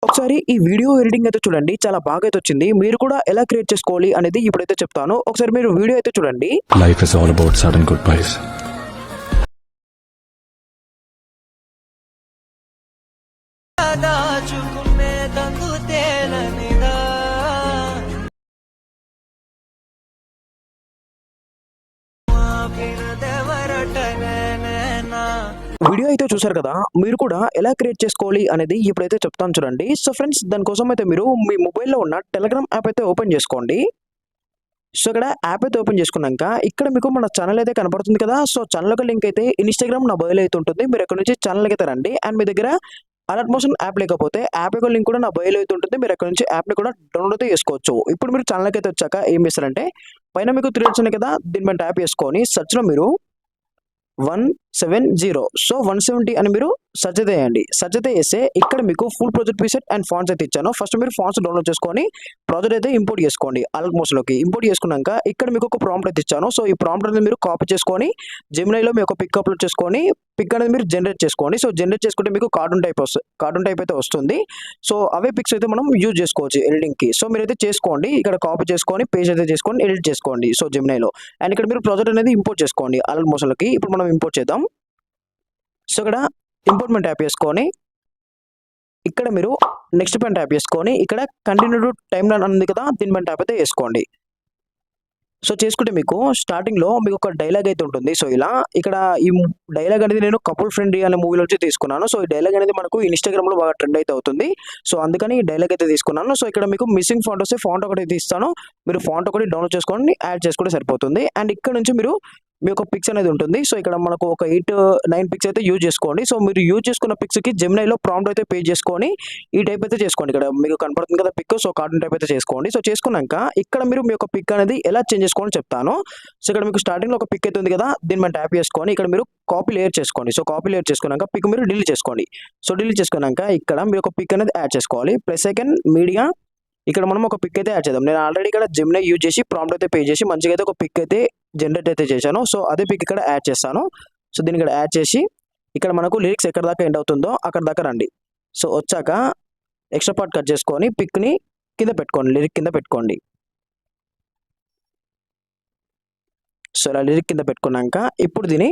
ఒకసారి ఈ video editing అయితే చూడండి. చాలా బాగా అయితే వచ్చింది. మీరు కూడా ఎలా క్రియేట్ చేసుకోవాలి అనేది ఇప్పుడైతే చెప్తాను. ఒకసారి మీరు వీడియో అయితే చూడండి. Life is all about sudden goodbyes. దాచుకునే దంగు తేలనిదా ఆపినదెవరటనేనా వీడియో అయితే చూసారు కదా. మీరు కూడా ఎలా క్రియేట్ చేసుకోవాలి అనేది ఇప్పుడైతే చెప్తాను చూడండి. సో ఫ్రెండ్స్, దానికోసం అయితే మీరు మీ మొబైల్లో ఉన్న టెలిగ్రామ్ యాప్ అయితే ఓపెన్ చేసుకోండి. సో ఇక్కడ యాప్ అయితే ఓపెన్ చేసుకున్నాక ఇక్కడ మీకు మన ఛానల్ అయితే కనపడుతుంది కదా. సో ఛానల్ యొక్క లింక్ అయితే ఇన్స్టాగ్రామ్ నా బయోలో అయితే ఉంటుంది. మీరు అక్కడ నుంచి ఛానల్కి అయితే రండి. అండ్ మీ దగ్గర అలర్ట్ మోషన్ యాప్ లేకపోతే యాప్ యొక్క లింక్ కూడా నా బయోలో అయితే ఉంటుంది. మీరు అక్కడ నుంచి యాప్ని కూడా డౌన్లోడ్ అయితే చేసుకోవచ్చు. ఇప్పుడు మీరు ఛానల్కి అయితే వచ్చాక ఏం చేస్తారంటే పైన మీకు 3 dots ఉన్నాయి కదా, దీనిపైన ట్యాప్ చేసుకొని సెర్చ్లో మీరు 170 సో 170 అని మీరు సెర్చ్ అయితే చేయండి. సెర్చ్ అయితే చేస్తే ఇక్కడ మీకు full project preset and fonts అయితే ఇచ్చాను. ఫస్ట్ మీరు ఫాంట్స్ డౌన్లోడ్ చేసుకొని ప్రాజెక్ట్ అయితే ఇంపోర్ట్ చేసుకోండి. అలర్ట్ మోషన్లోకి ఇంపోర్ట్ చేసుకున్నాక ఇక్కడ మీకు ఒక ప్రాంప్ట్ అయితే ఇచ్చాను. సో ఈ ప్రాంప్ట్ అనేది మీరు కాపీ చేసుకొని జెమినైలో మీ ఒక పిక్ అప్లోడ్ చేసుకొని పిక్ అనేది మీరు జనరేట్ చేసుకోండి. సో జనరేట్ చేసుకుంటే మీకు కార్టూన్ టైప్ అయితే వస్తుంది. సో అవే పిక్స్ అయితే మనం యూజ్ చేసుకోవచ్చు ఎడిటింగ్కి. సో మీరైతే చేసుకోండి. ఇక్కడ కాపీ చేసుకొని పేజ్ అయితే చేసుకొని ఎడిట్ చేసుకోండి. సో జెమినైలో అండ్ ఇక్కడ మీరు ప్రాజెక్ట్ అనేది ఇంపోర్ట్ చేసుకోండి అలర్ట్ మోషన్లోకి. ఇప్పుడు మనం ఇంపోర్ట్ చేద్దాం. సో ఇక్కడ ఇంపోర్ట్మెంట్ ట్యాప్ చేసుకొని ఇక్కడ మీరు నెక్స్ట్ పైన ట్యాప్ చేసుకొని ఇక్కడ కంటిన్యూ టు టైమ్ లైన్ ఉంది కదా, దీనిపైన ట్యాప్ అయితే వేసుకోండి. సో చేసుకుంటే మీకు స్టార్టింగ్లో మీకు ఒక డైలాగ్ అయితే ఉంటుంది. సో ఇలా ఇక్కడ ఈ డైలాగ్ అనేది నేను కపుల్ ఫ్రెండ్లీ అనే మూవీలో వచ్చి తీసుకున్నాను. సో ఈ డైలాగ్ అనేది మనకు ఇన్స్టాగ్రామ్లో బాగా ట్రెండ్ అయితే అవుతుంది. సో అందుకని ఈ డైలాగ్ అయితే తీసుకున్నాను. సో ఇక్కడ మీకు మిస్సింగ్ ఫాంట్ వస్తే ఫాంట్ ఒకటి తీస్తాను. మీరు ఫాంట్ ఒకటి డౌన్లోడ్ చేసుకొని యాడ్ చేసుకుంటే సరిపోతుంది. అండ్ ఇక్కడ నుంచి మీరు మీ యొక్క పిక్స్ అనేది ఉంటుంది. సో ఇక్కడ మనకు ఒక 8-9 పిక్స్ అయితే యూజ్ చేసుకోండి. సో మీరు యూజ్ చేసుకున్న పిక్స్కి జెమినైలో ప్రాంప్ట్ అయితే పే చేసుకొని ఈ టైప్ అయితే చేసుకోండి. ఇక్కడ మీకు కనపడుతుంది కదా పిక్. సో కార్టూన్ టైప్ అయితే చేసుకోండి. సో చేసుకున్నాక ఇక్కడ మీరు మీ యొక్క పిక్ అనేది ఎలా చేంజ్ చేసుకోవాలని చెప్తాను. సో ఇక్కడ మీకు స్టార్టింగ్లో ఒక పిక్ అయితే ఉంది కదా, దీన్ని మనం ట్యాప్ చేసుకొని ఇక్కడ మీరు కాపీ లేయర్ చేసుకోండి. సో కాపీ లేయర్ చేసుకున్నాక పిక్ మీరు డిలీట్ చేసుకోండి. సో డిలీట్ చేసుకున్నాక ఇక్కడ మీరు ఒక పిక్ అనేది యాడ్ చేసుకోవాలి. ప్లస్ సెకండ్ మీడియా ఇక్కడ మనం ఒక పిక్ అయితే యాడ్ చేద్దాం. నేను ఆల్రెడీ ఇక్కడ జెమినై యూజ్ చేసి ప్రాంప్ట్ అయితే పే చేసి మంచిగా అయితే ఒక పిక్ అయితే జనరేట్ అయితే చేశాను. సో అదే పిక్ ఇక్కడ యాడ్ చేస్తాను. సో దీన్ని ఇక్కడ యాడ్ చేసి ఇక్కడ మనకు లిరిక్స్ ఎక్కడ దాకా ఎండ్ అవుతుందో అక్కడ దాకా రండి. సో వచ్చాక ఎక్స్ట్రా పార్ట్ కట్ చేసుకొని పిక్ని కింద పెట్టుకోండి, లిరిక్ కింద పెట్టుకోండి. సో ఇలా లిరిక్ కింద పెట్టుకున్నాక ఇప్పుడు దీన్ని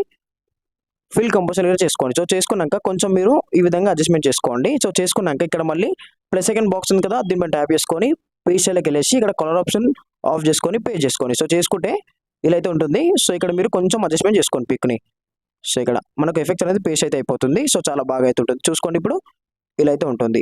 ఫిల్ కంపల్సరీగా చేసుకోండి. సో చేసుకున్నాక కొంచెం మీరు ఈ విధంగా అడ్జస్ట్మెంట్ చేసుకోండి. సో చేసుకున్నాక ఇక్కడ మళ్ళీ ప్లస్ సెకండ్ బాక్స్ ఉంది కదా, దీనిపై ట్యాప్ చేసుకొని పేజ్ స్టైల్కి వెళ్ళేసి ఇక్కడ కలర్ ఆప్షన్ ఆఫ్ చేసుకొని పే చేసుకోండి. సో చేసుకుంటే ఇలా అయితే ఉంటుంది. సో ఇక్కడ మీరు కొంచెం అడ్జస్ట్మెంట్ చేసుకోండి పిక్ని. సో ఇక్కడ మనకు ఎఫెక్ట్స్ అనేది పేస్ట్ అయితే అయిపోతుంది. సో చాలా బాగా అయితే ఉంటుంది. చూసుకోండి ఇప్పుడు ఇలా అయితే ఉంటుంది.